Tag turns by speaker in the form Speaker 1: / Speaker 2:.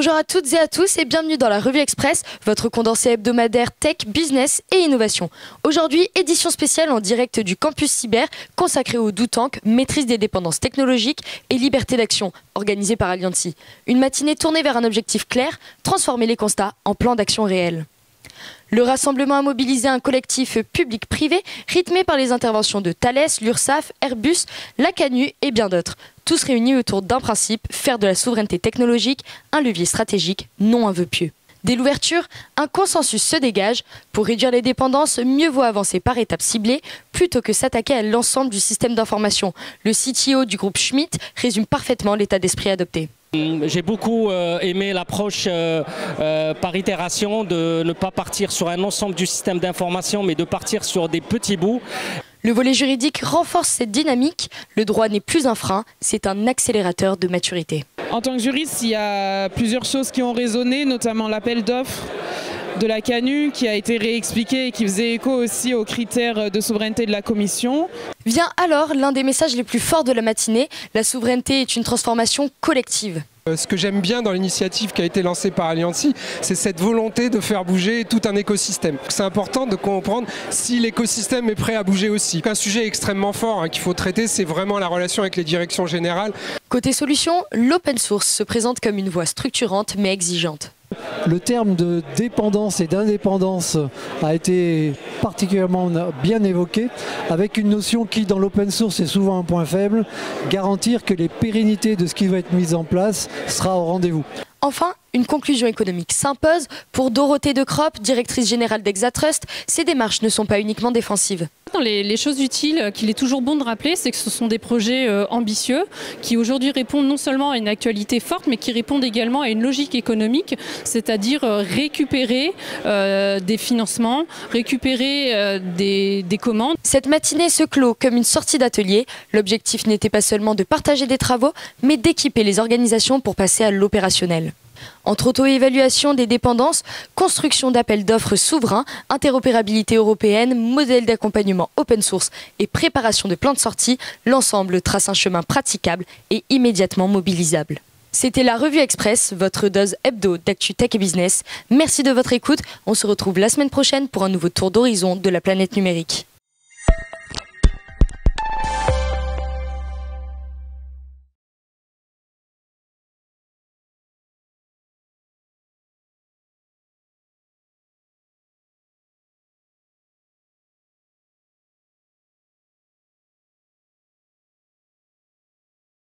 Speaker 1: Bonjour à toutes et à tous et bienvenue dans la Revue Express, votre condensé hebdomadaire tech, business et innovation. Aujourd'hui, édition spéciale en direct du campus cyber consacrée au Doutank, maîtrise des dépendances technologiques et liberté d'action, organisée par Alliancy. Une matinée tournée vers un objectif clair, transformer les constats en plan d'action réel. Le rassemblement a mobilisé un collectif public-privé rythmé par les interventions de Thales, l'URSSAF, Airbus, la CANU et bien d'autres. Tous réunis autour d'un principe, faire de la souveraineté technologique un levier stratégique, non un vœu pieux. Dès l'ouverture, un consensus se dégage. Pour réduire les dépendances, mieux vaut avancer par étapes ciblées plutôt que s'attaquer à l'ensemble du système d'information. Le CTO du groupe Schmitt résume parfaitement l'état d'esprit adopté.
Speaker 2: J'ai beaucoup aimé l'approche par itération de ne pas partir sur un ensemble du système d'information mais de partir sur des petits bouts.
Speaker 1: Le volet juridique renforce cette dynamique. Le droit n'est plus un frein, c'est un accélérateur de maturité.
Speaker 3: En tant que juriste, il y a plusieurs choses qui ont résonné, notamment l'appel d'offres de la CANU qui a été réexpliqué et qui faisait écho aussi aux critères de souveraineté de la Commission.
Speaker 1: Vient alors l'un des messages les plus forts de la matinée, la souveraineté est une transformation collective.
Speaker 4: Ce que j'aime bien dans l'initiative qui a été lancée par Alliancy, c'est cette volonté de faire bouger tout un écosystème. C'est important de comprendre si l'écosystème est prêt à bouger aussi. Un sujet extrêmement fort qu'il faut traiter, c'est vraiment la relation avec les directions générales.
Speaker 1: Côté solution, l'open source se présente comme une voie structurante mais exigeante.
Speaker 5: Le terme de dépendance et d'indépendance a été particulièrement bien évoqué, avec une notion qui, dans l'open source, est souvent un point faible, garantir que les pérennités de ce qui va être mis en place sera au rendez-vous.
Speaker 1: Enfin, une conclusion économique s'impose. Pour Dorothée De Cropp, directrice générale d'Exatrust, ces démarches ne sont pas uniquement défensives.
Speaker 6: Dans les choses utiles qu'il est toujours bon de rappeler, c'est que ce sont des projets ambitieux qui aujourd'hui répondent non seulement à une actualité forte, mais qui répondent également à une logique économique, c'est-à-dire récupérer des financements, récupérer des commandes.
Speaker 1: Cette matinée se clôt comme une sortie d'atelier. L'objectif n'était pas seulement de partager des travaux, mais d'équiper les organisations pour passer à l'opérationnel. Entre auto-évaluation des dépendances, construction d'appels d'offres souverains, interopérabilité européenne, modèle d'accompagnement open source et préparation de plans de sortie, l'ensemble trace un chemin praticable et immédiatement mobilisable. C'était la Revue Express, votre dose hebdo d'actu tech et business. Merci de votre écoute. On se retrouve la semaine prochaine pour un nouveau tour d'horizon de la planète numérique.